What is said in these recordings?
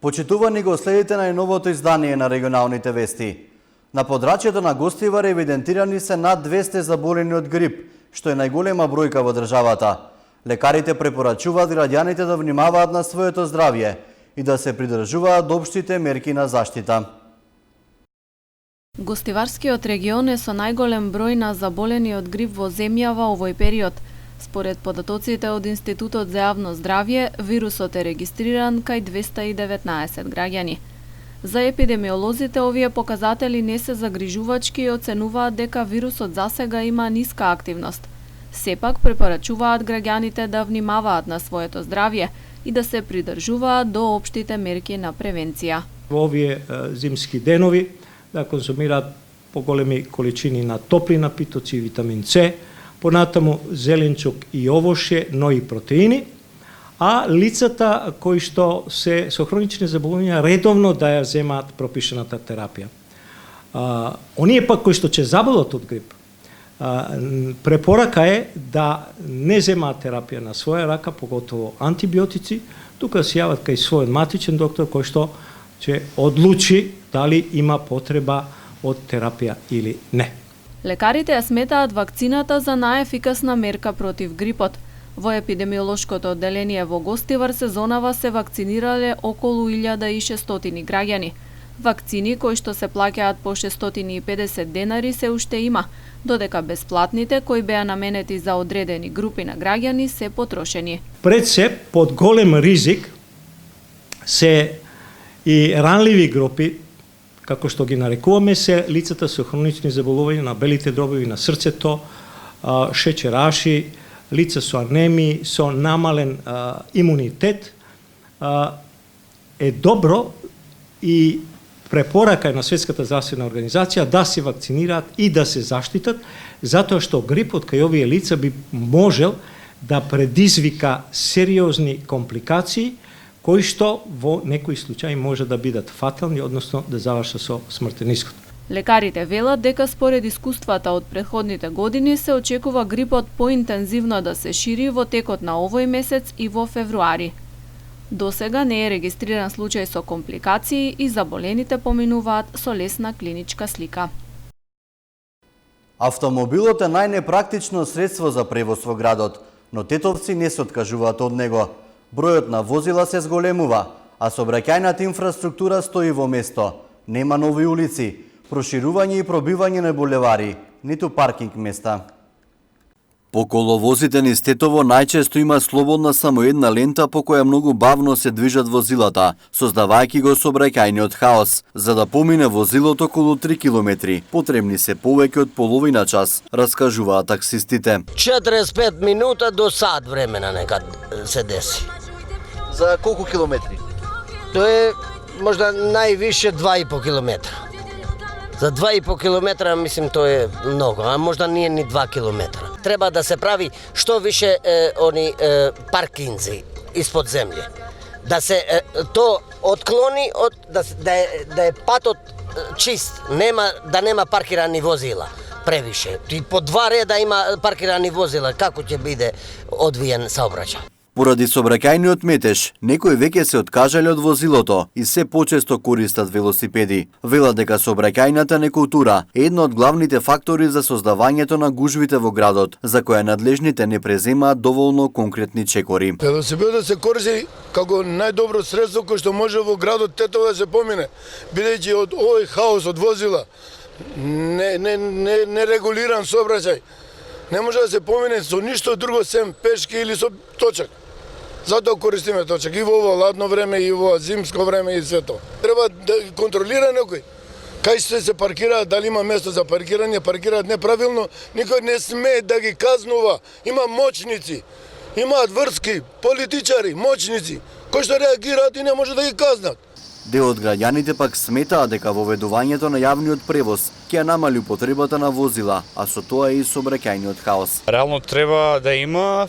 Почитувани го следите најновото издание на регионалните вести. На подрачјето на Гостивар евидентирани се над 200 заболени од грип, што е најголема бројка во државата. Лекарите препорачуваат граѓаните да внимаваат на своето здравје и да се придржуваат до општите мерки на заштита. Гостиварскиот регион е со најголем број на заболени од грип во земјава овој период. Според податоците од Институтот за јавно здравје, вирусот е регистриран кај 219 граѓани. За епидемиолозите овие показатели не се загрижувачки и оценуваат дека вирусот засега има ниска активност. Сепак препорачуваат граѓаните да внимаваат на своето здравје и да се придржуваат до општите мерки на превенција. Во овие зимски денови да конзумираат поголеми количини на топли напитоци и витамин С, понатаму зеленчук и овоше, но и протеини, а лицата кои што се со хронични заболувања редовно да ја земаат пропишаната терапија. Оние пак кои што ќе заболат од грип, препорака е да не земаат терапија на своја рака, поготово антибиотици, тука се јават кај својот матичен доктор кој што ќе одлучи дали има потреба од терапија или не. Лекарите ја сметаат вакцината за најефикасна мерка против грипот. Во епидемиолошкото одделение во Гостивар сезонава се вакцинирале околу 1600 граѓани. Вакцини кои што се плаќаат по 650 денари се уште има, додека бесплатните кои беа наменети за одредени групи на граѓани се потрошени. Пред се, под голем ризик се и ранливи групи, како што ги нарекуваме, се лицата со хронични заболувања на белите дробови на срцето, шеќераши, лица со анемии, со намален имунитет. Е добро и препорака на Светската здравствена организација да се вакцинираат и да се заштитат, затоа што грипот кај овие лица би можел да предизвика сериозни компликации, кои што во некои случаи може да бидат фатални, односно да завршат со смртен исход. Лекарите велат дека според искуствата од претходните години се очекува грипот поинтензивно да се шири во текот на овој месец и во февруари. Досега не е регистриран случај со компликации и заболените поминуваат со лесна клиничка слика. Автомобилот е најнепрактично средство за превоз во градот, но тетовци не се откажуваат од него. Бројот на возила се зголемува, а сообраќајната инфраструктура стои во место. Нема нови улици, проширување и пробивање на булевари, ниту паркинг места. По коловозите низ Тетово најчесто има слободна само една лента по која многу бавно се движат возилата, создавајќи го сообраќајниот хаос. За да помине возилото околу 3 километри, потребни се повеќе од половина час, раскажуваат таксистите. 45 минута до сат времена некад се деси. За колку километри? Тоа е можда највише 2,5 километра. За 2,5 километра мислим тоа е многу, а можда не ни 2 километра. Треба да се прави што више они паркинзи испод земје. Да се то отклони од да е патот чист, да нема паркирани возила превише. И по два реда има паркирани возила, како ќе биде одвиен саобраќај? Поради сообраќајниот метеж, некои веќе се откажале од возилото и се почесто користат велосипеди. Велат дека сообраќајната некултура е една од главните фактори за создавањето на гужвите во градот, за која надлежните не преземаат доволно конкретни чекори. Велосипедот се користи како најдобро средство кој што може во градот Тетово да се помине, бидејќи од овој хаос од возила, нерегулиран сообраќај, не може да се помине со ништо друго сем пешки или со точак. Затоа користиме точак и во ово ладно време и во зимско време и сето. Треба да контролира некој. Кај се паркираат, дали има место за паркирање, паркираат неправилно, никој не смее да ги казнува. Има мочници, имаат врски, политичари, мочници, кои што реагираат и не може да ги казнат. Дел од граѓаните пак сметаат дека воведувањето на јавниот превоз ќе намали употребата на возила, а со тоа и сообраќајниот хаос. Реално треба да има,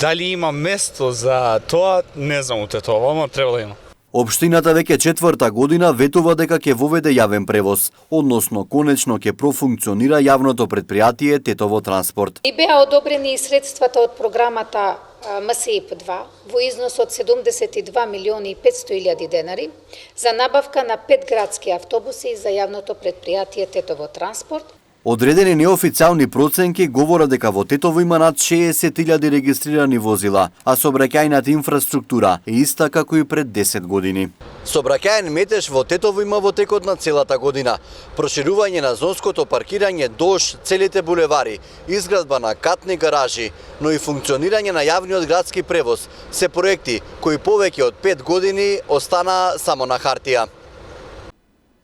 дали има место за тоа, не знам од Тетово, но треба да има. Општината веќе 4-та година ветува дека ќе воведе јавен превоз, односно конечно ќе профункционира јавното претпријатие Тетово транспорт. И беа одобрени средствата од програмата МСИП-2 во износ од 72 милиони и 500 илјади денари за набавка на 5 градски автобуси за јавното предпријатие Тетово транспорт. Одредени неофицијални проценки говорат дека во Тетово има над 60.000 регистрирани возила, а сообраќајната инфраструктура е иста како и пред 10 години. Сообраќајен метеж во Тетово има во текот на целата година. Проширување на зонското паркирање долж целите булевари, изградба на катни гаражи, но и функционирање на јавниот градски превоз се проекти кои повеќе од 5 години остана само на хартија.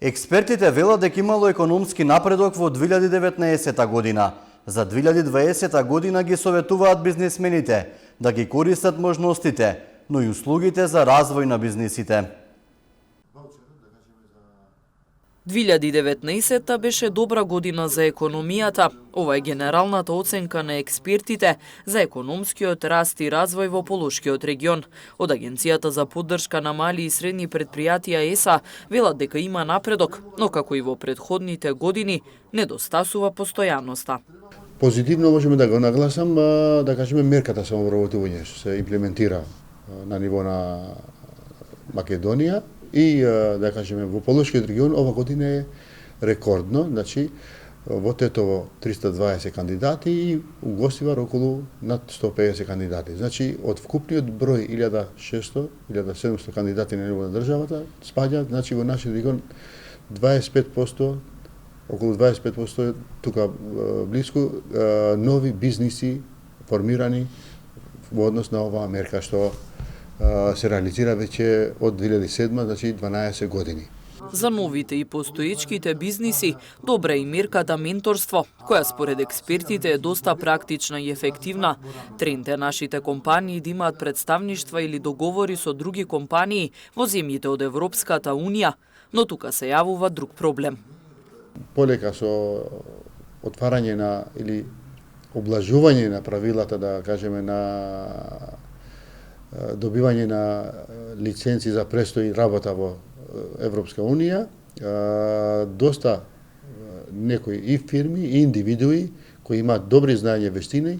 Експертите велат дека имало економски напредок во 2019 година. За 2020 година ги советуваат бизнисмените да ги користат можностите, но и услугите за развој на бизнисите. 2019 беше добра година за економијата. Ова е генералната оценка на експертите за економскиот раст и развој во Полошкиот регион. Од Агенцијата за поддршка на мали и средни предпријатија ЕСА велат дека има напредок, но како и во предходните години, недостасува постојаноста. Позитивно можеме да го нагласам, да кажеме, мерката самовработување се имплементира на ниво на Македонија и да кажеме во Полошкиот регион ова година е рекордно, значи во Тетово 320 кандидати и у Гостивар околу над 150 кандидати. Значи од вкупниот број 1600-1700 кандидати на ниво на државата спаѓа, значи во нашиот регион 25%, околу 25% тука блиску нови бизниси формирани во однос на оваа мерка што се реализира веќе од 2007, значи 12 години. За новите и постоечките бизниси добра и мерката менторство, која според експертите е доста практична и ефективна. Тренд е нашите компании да имаат представништва или договори со други компании во земјите од Европската Унија, но тука се јавува друг проблем. Полека со отварање на или облажување на правилата, да кажеме, на добивање на лиценци за престој и работа во Европска Унија, доста некои и фирми и индивидуи кои имаат добри знаења и вештини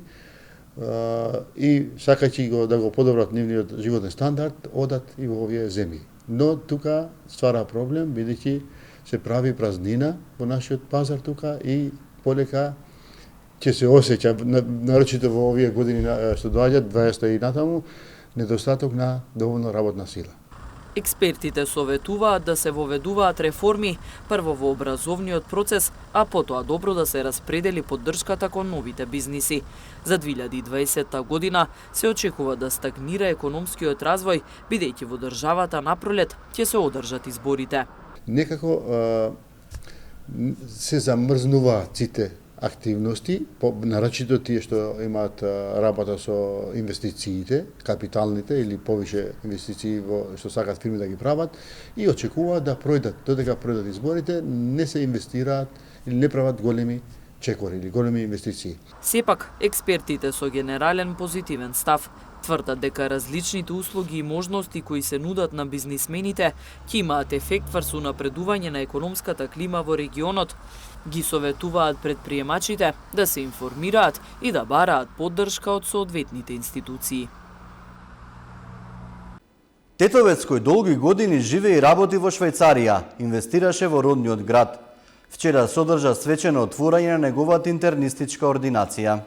и сакајќи го да го подобрат нивниот животен стандард, одат и во овие земји. Но тука ствара проблем, бидејќи се прави празнина во нашиот пазар тука и полека ќе се осеќа, нарочито во овие години што доаѓаат, 20 и натаму, недостаток на доволно работна сила. Експертите советуваат да се воведуваат реформи прво во образовниот процес, а потоа добро да се распредели поддршката кон новите бизниси. За 2020 година се очекува да стагнира економскиот развој, бидејќи во државата напролет ќе се одржат изборите. Некако се замрзнуваат сите активности, нарочито тие што имаат работа со инвестициите, капиталните или повише инвестиции што сакаат фирми да ги прават и очекуваат да пројдат, додека пројдат изборите, не се инвестираат или не прават големи чекори или големи инвестиции. Сепак, експертите со генерален позитивен став тврдат дека различните услуги и можности кои се нудат на бизнисмените ќе имаат ефект врз унапредување на економската клима во регионот. Ги советуваат предприемачите да се информираат и да бараат поддршка од соодветните институции. Тетовец кој долги години живее и работи во Швајцарија, инвестираше во родниот град. Вчера се одржа свечено отворање на неговата интернистичка ординација.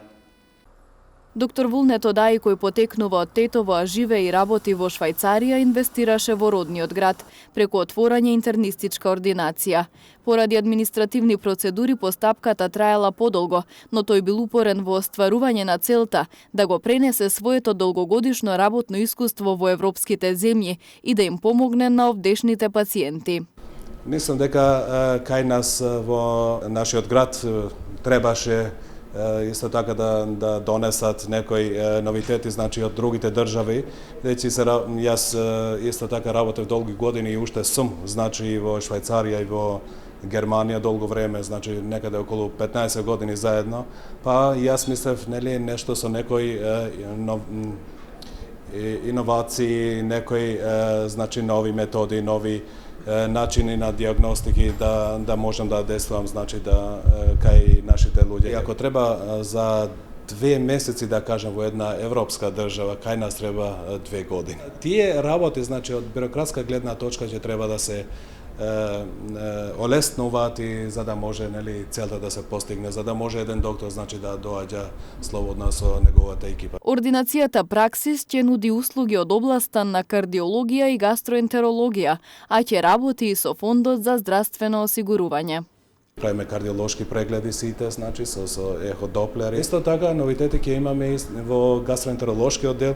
Доктор Вулнет Одаи, кој потекнува од Тетово, а живее и работи во Швајцарија, инвестираше во родниот град преку отворање интернистичка ординација. Поради административни процедури постапката траела подолго, но тој бил упорен во остварување на целта да го пренесе своето долгогодишно работно искуство во европските земји и да им помогне на овдешните пациенти. Мислам дека кај нас во нашиот град требаше исто така да донесат некои новитети, значи од другите држави. Јас исто така работев долги години и уште сум, значи во Швајцарија и во Германија долго време, значи некаде околу 15 години заедно. Па јас мислев нели нешто со некои иновации, некои значи нови методи, нови начини на диагностики да можам да действувам, значи да кај нашите луѓе. И ако треба за 2 месеци, да кажем, во една европска држава, кај нас треба 2 години. Тие работи, значи, од бюрократска гледна точка ќе треба да се олеснуваат и за да може, нели, целта да се постигне, за да може еден доктор, значи, да доаѓа слободно со неговата екипа. Ординацијата Праксис ќе нуди услуги од областа на кардиологија и гастроентерологија, а ќе работи и со Фондот за здравствено осигурување. Правиме кардиолошки прегледи сите, значи, со еходоплер. Исто така, новитети ќе имаме и во гастроентеролошки оддел,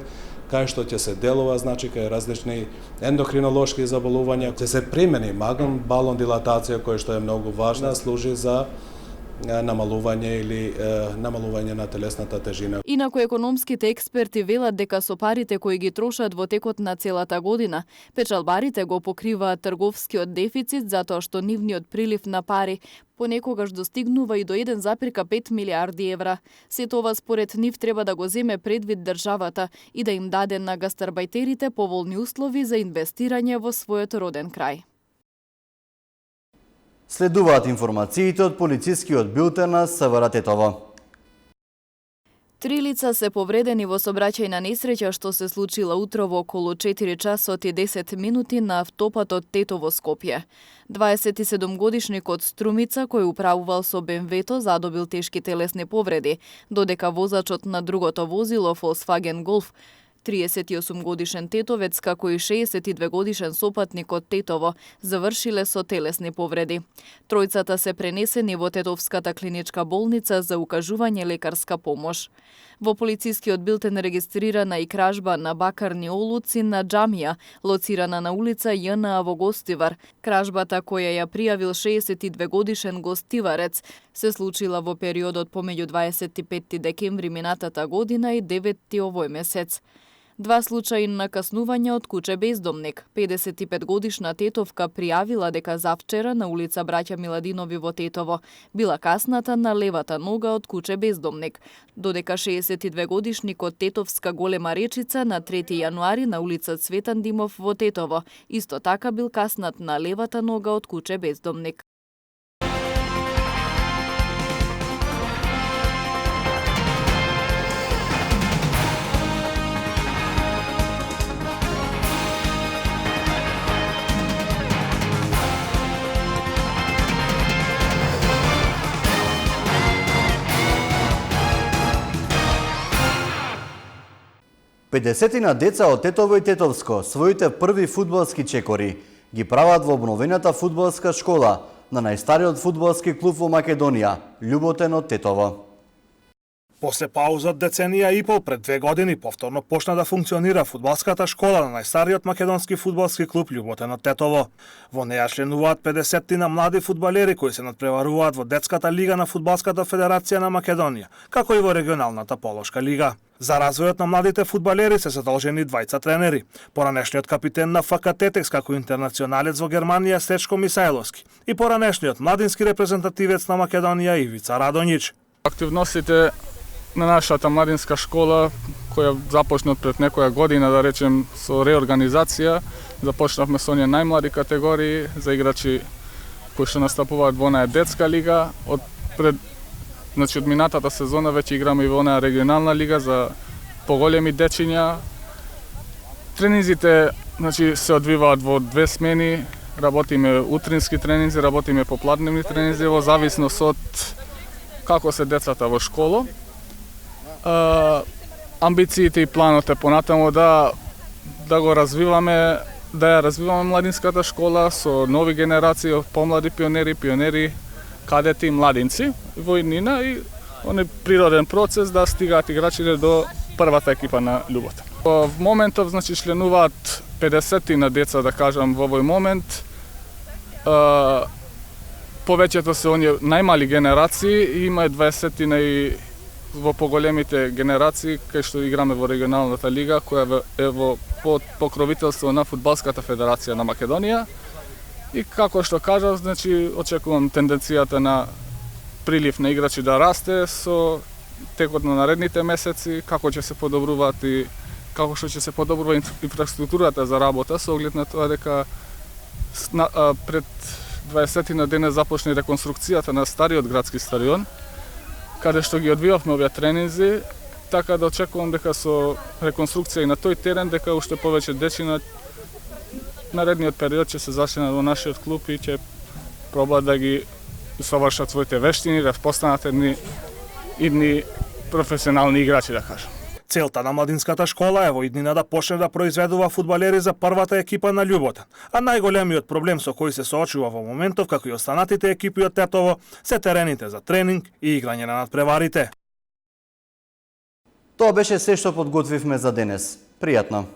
кај што ќе се делува, значи, кај различни ендокринолошки заболувања. Ќе се примени магон балон дилатација, кој што е многу важна, служи за намалување или намалување на телесната тежина. Инаку економските експерти велат дека со парите кои ги трошат во текот на целата година, печалбарите го покриваат трговскиот дефицит затоа што нивниот прилив на пари понекогаш достигнува и до 1,5 милиарди евра. Се тоа според нив треба да го земе предвид државата и да им даде на гастарбајтерите поволни услови за инвестирање во својот роден крај. Следуваат информациите од полицискиот билтен на СВР Тетово. 3 лица се повредени во сообраќајна несреќа што се случила утрово околу 4 часот и 10 минути на автопатот Тетово-Скопје. 27-годишникот Струмица, кој управувал со БМВ-то, задобил тешки телесни повреди, додека возачот на другото возило Volkswagen Golf 38-годишен тетовец, како и 62-годишен сопатник од Тетово, завршиле со телесни повреди. Тројцата се пренесени во Тетовската клиничка болница за укажување лекарска помош. Во полицискиот билтен регистрирана и кражба на бакарни олуци на џамија, лоцирана на улица ЈНА во Гостивар. Кражбата, која ја пријавил 62-годишен гостиварец, се случила во периодот помеѓу 25 декември минатата година и 9 овој месец. 2 случаи на каснување од куче бездомник. 55-годишна тетовка пријавила дека завчера на улица Браќа Миладинови во Тетово била касната на левата нога од куче бездомник, додека 62-годишникот Тетовска Голема Речица на 3 јануари на улица Цветан Димов во Тетово исто така бил каснат на левата нога од куче бездомник. Педесетина деца од Тетово и Тетовско своите први фудбалски чекори ги прават во обновената фудбалска школа на најстариот фудбалски клуб во Македонија, Љуботен од Тетово. После пауза од деценија и пол пред 2 години повторно почна да функционира фудбалската школа на најстариот македонски фудбалски клуб Љуботен од Тетово. Во неја членуваат 50 млади фудбалери кои се надпреваруваат во детската лига на Фудбалската федерација на Македонија, како и во регионалната полошка лига. За развојот на младите фудбалери се задолжени 2 тренери. Поранешниот капитен на ФК Тетекс како интернационалец во Германија Стечко Мисајловски и поранешниот младински репрезентативец на Македонија Ивица Радоњич. Активностите на нашата младинска школа, која започна пред некоја година, да речем, со реорганизација, започнавме со оние најмлади категории за играчи кои што настапуваат во онаа детска лига. Од минатата сезона веќе играме и во онаа регионална лига за поголеми дечиња. Тренинзите се одвиваат во 2 смени, работиме утрински тренинзи, работиме попладневни тренинзи во зависност од како се децата во школа. Амбициите и планот е понатаму да го развиваме, да ја развиваме младинската школа со нови генерации од помлади пионери, кадети, младинци во иднина и он е природен процес да стигаат играчите до првата екипа на Љуботен. Во моментов членуваат 50 на деца, да кажам, во овој момент. Повеќето се оние најмали генерации, има 20 и во поголемите генерации, кај што играме во регионалната лига, која е во покровителство на Фудбалската федерација на Македонија. И како што кажав, очекувам тенденцијата на прилив на играчи да расте со текот на наредните месеци, како ќе се подобруваат и како што ќе се подобрува инфраструктурата за работа, со оглед на тоа дека пред 20 на дене започне реконструкцијата на стариот градски стадион, каде што ги одвивавме овие тренинзи, така да очекувам дека со реконструкција и на тој терен, дека уште повеќе дечи на наредниот период ќе се заселат во нашиот клуб и ќе пробаат да ги совршат своите вештини, да постанат идни професионални играчи, да кажам. Целта на младинската школа е во иднина да почне да произведува фудбалери за првата екипа на Љуботен. А најголемиот проблем со кој се соочува во моментов, како и останатите екипи од Тетово, се терените за тренинг и играње на надпреварите. Тоа беше се што подготвивме за денес. Пријатно!